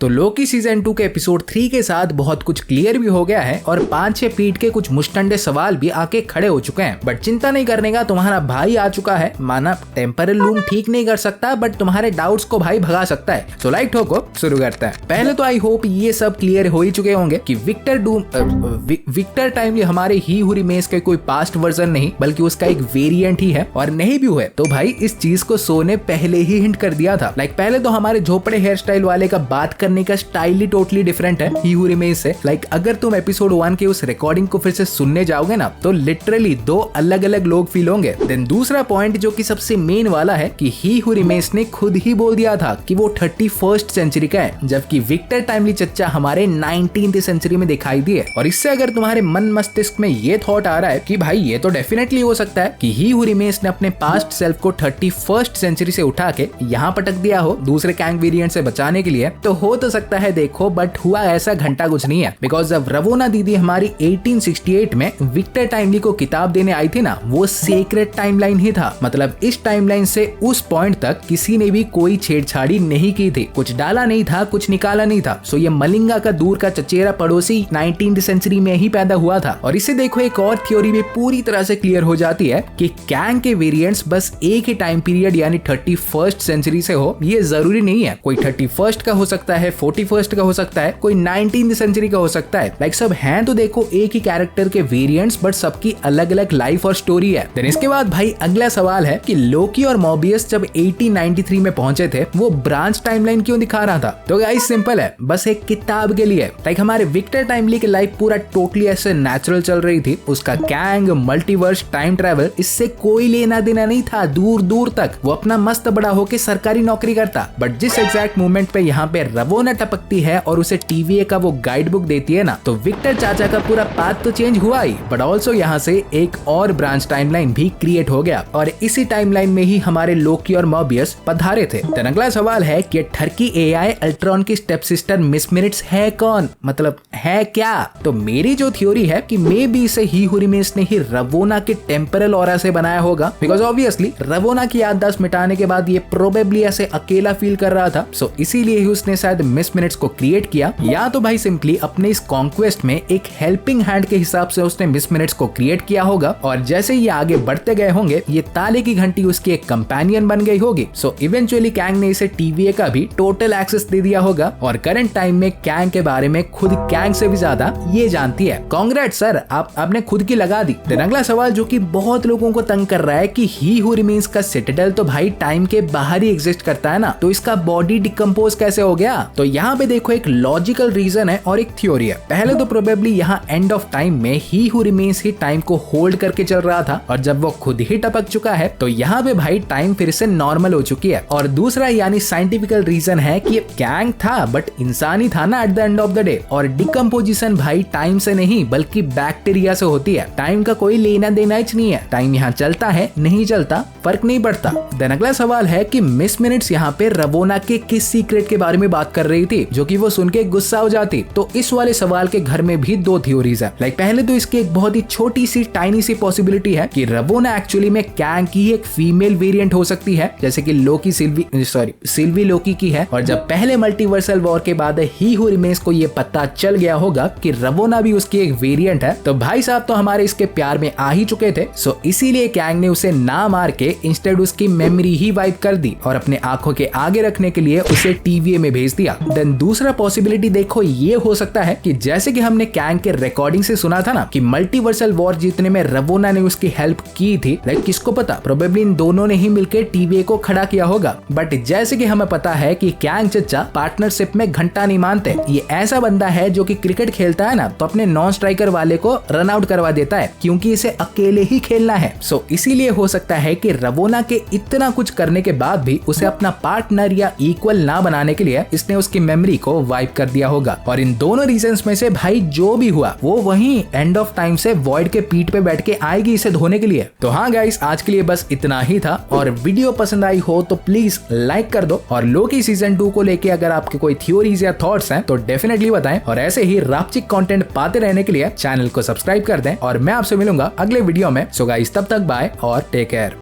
तो Loki season 2 के episode 3 के साथ बहुत कुछ क्लियर भी हो गया है और 5-6 फीट के कुछ मुश्तंडे सवाल भी आके खड़े हो चुके हैं। बट चिंता नहीं करने का, तुम्हारा भाई आ चुका है। माना टेम्परल लूम ठीक नहीं कर सकता बट तुम्हारे डाउट्स को भाई भगा सकता है। सो लाइक ठोको, शुरू करते हैं। पहले तो आई होप ये सब क्लियर हो ही चुके होंगे कि विक्टर टाइमली हमारे ही हू रिमेन्स के कोई पास्ट वर्जन नहीं बल्कि उसका एक वेरिएंट ही है। और नहीं भी हुए तो भाई इस चीज को शो ने पहले ही हिंट कर दिया था। लाइक पहले तो हमारे झोपड़े हेयर स्टाइल वाले का बात करने का स्टाइल ही टोटली डिफरेंट है ही हू रिमेन्स से। लाइक अगर तुम एपिसोड 1 के उस रिकॉर्डिंग को फिर से सुनने जाओगे ना तो लिटरली दो अलग अलग लोग फील होंगे। देन दूसरा पॉइंट जो कि सबसे मेन वाला है कि ही हू रिमेन्स ने खुद ही बोल दिया था कि वो 31st सेंचुरी का है, जबकि विक्टर टाइमली चच्चा हमारे 19th सेंचुरी में दिखाई दिए। और इससे अगर तुम्हारे मन मस्तिष्क में ये थॉट आ रहा है कि भाई ये तो डेफिनेटली हो सकता है कि ही हू रिमेन्स ने अपने पास्ट सेल्फ को 31st सेंचुरी से उठा के यहाँ पटक दिया हो दूसरे कैंग वेरिएंट से बचाने के लिए, तो हो तो सकता है देखो, बट हुआ ऐसा घंटा कुछ नहीं है। बिकॉज जब रवोना दीदी हमारी 1868 में विक्टर टाइमली को किताब देने आई थी ना, वो सीक्रेट टाइमलाइन ही था। मतलब इस टाइमलाइन से उस पॉइंट तक किसी ने भी कोई छेड़छाड़ी नहीं की थी, कुछ डाला नहीं था, कुछ निकाला नहीं था। सो ये मलिंगा का दूर का चचेरा पड़ोसी 19th सेंचुरी में ही पैदा हुआ था। और इसे देखो एक और थ्योरी भी पूरी तरह से क्लियर हो जाती है कि कैंग के वेरिएंट्स बस एक ही टाइम पीरियड यानी 31st सेंचुरी से हो, ये जरूरी नहीं है। कोई 31st का हो सकता है, 41st का हो सकता है, कोई 19th सेंचुरी का हो सकता है। लाइक सब हैं तो देखो एक ही कैरेक्टर के वेरिएंट्स बट सबकी अलग अलग लाइफ और स्टोरी है। देन इसके बाद भाई अगला सवाल है कि लोकी और मोबियस जब 1893 में पहुंचे थे वो ब्रांच टाइमलाइन क्यों दिखा रहा था? तो गाइस सिंपल है, बस एक किताब के लिए। लाइक हमारे विक्टर टाइमली की लाइफ पूरा टोटली ऐसे नेचुरल चल रही थी, उसका कैंग मल्टीवर्स टाइम ट्रेवल इससे कोई लेना देना नहीं था दूर दूर तक। वो अपना मस्त बड़ा होके सरकारी नौकरी करता। बट जिस एग्जैक्ट मोमेंट पे यहाँ पे रवोना टपकती है और उसे टीवीए का वो गाइड बुक देती है ना, तो विक्टर चाचा का पूरा पाथ तो चेंज हुआ ही, बट ऑल्सो यहाँ से एक और ब्रांच टाइमलाइन भी क्रिएट हो गया और इसी टाइमलाइन में ही हमारे लोकी और मोबियस पधारे थे। तो अगला सवाल है कि ठरकी एआई अल्ट्रॉन की स्टेप सिस्टर मिस मिनट्स है कौन? मतलब है क्या? तो मेरी जो थ्योरी है कि मे बी इसे ही हू रिमेन्स ने ही रवोना के टेम्परल ऑरा से बनाया होगा। बिकॉज ऑब्वियसली रवोना की याददाश्त मिटाने के बाद ये प्रोबेबली ऐसे अकेला फील कर रहा था। सो इसीलिए ही उसने शायद मिस मिनट्स को क्रिएट किया, या तो भाई सिंपली अपने इस कॉन्क्वेस्ट में एक हेल्पिंग हैंड के हिसाब से उसने मिस मिनट्स को क्रिएट किया होगा। और जैसे ये आगे बढ़ते गए होंगे ये ताले की घंटी उसकी एक कंपेनियन बन गई होगी। सो इवेंचुअली कैंग ने इसे टीवीए का भी टोटल एक्सेस दे दिया होगा और करंट टाइम में कैंग के बारे में खुद कैंग से भी ज्यादा ये जानती है। कांग्रेट्स सर, आपने खुद की लगा दी। देन अगला सवाल जो कि बहुत लोगों को तंग कर रहा है कि ही हू रिमेन्स का सिटाडेल तो भाई टाइम के बाहर ही एग्जिस्ट करता है ना, तो इसका बॉडी डिकम्पोज कैसे हो गया? तो यहाँ पे देखो एक लॉजिकल रीजन है और एक थ्योरी है। पहले तो प्रोबेबली यहाँ एंड ऑफ टाइम में ही हू रिमेन्स ही टाइम को होल्ड करके चल रहा था और जब वो खुद ही टपक चुका है तो यहाँ पे भाई टाइम फिर से नॉर्मल हो चुकी है। और दूसरा यानी साइंटिफिकल रीजन है कि कैंग था बट इंसान ही था ना at the end of the day. और डिकम्पोजिशन भाई टाइम से नहीं बल्कि बैक्टीरिया से होती है। टाइम का कोई लेना देना ही नहीं है, टाइम यहाँ चलता है नहीं चलता फर्क नहीं पड़ता। देन अगला सवाल है कि मिस मिनट्स यहाँ पे रवोना के किस सीक्रेट के बारे में बात कर रही थी जो कि वो सुन के गुस्सा हो जाती? तो इस वाले सवाल के घर में भी दो थ्योरीज है। लाइक पहले तो इसकी एक बहुत ही छोटी सी टाइनी सी पॉसिबिलिटी है कि रवोना एक्चुअली में कैंग की एक फीमेल वेरिएंट हो सकती है, जैसे कि लोकी सिल्वी लोकी की है। और जब पहले मल्टीवर्सल वॉर के बाद ही हू रिमेन्स को ये पता चल गया होगा कि रवोना भी उसकी एक वेरिएंट है, तो भाई साहब तो हमारे इसके प्यार में आ ही चुके थे। सो इसीलिए कैंग ने उसे ना मार के इंस्टेड उसकी मेमोरी ही वाइप कर दी और अपने आंखों के आगे रखने के लिए उसे टीवीए में भेज दिया। देन दूसरा पॉसिबिलिटी देखो ये हो सकता है कि जैसे कि हमने कैंग के रिकॉर्डिंग से सुना था ना कि मल्टीवर्सल वॉर जीतने में रवोना ने उसकी हेल्प की थी। लाइक किसको पता, प्रोबेबली इन दोनों ने ही मिलकर टीवीए को खड़ा किया होगा। बट जैसे कि हमें पता है कि कैंग चचा पार्टनरशिप में घंटा नहीं मानते। ये ऐसा बंदा है जो कि क्रिकेट खेलता है ना तो अपने नॉन स्ट्राइकर वाले को रन आउट करवा देता है क्योंकि इसे अकेले ही खेलना है। सो इसीलिए हो सकता है कि रवोना के इतना कुछ करने के बाद भी उसे अपना पार्टनर या इक्वल ना बनाने के लिए इसने उसकी मेमोरी को वाइप कर दिया होगा। और इन दोनों रीजंस में से भाई जो भी हुआ वो वहीं एंड ऑफ टाइम से वॉइड के पीठ पे बैठ के आएगी इसे धोने के लिए। तो हाँ गाइस, आज के लिए बस इतना ही था। और वीडियो पसंद आई हो तो प्लीज लाइक कर दो। और लोकी सीजन 2 को लेके अगर आपके कोई थ्योरीज या थॉट्स हैं तो डेफिनेटली बताएं। और ऐसे ही रापचिक कंटेंट पाते रहने के लिए चैनल को सब्सक्राइब कर दें। और मैं आपसे मिलूंगा अगले वीडियो में। सो गाइस तब तक बाय और टेक केयर।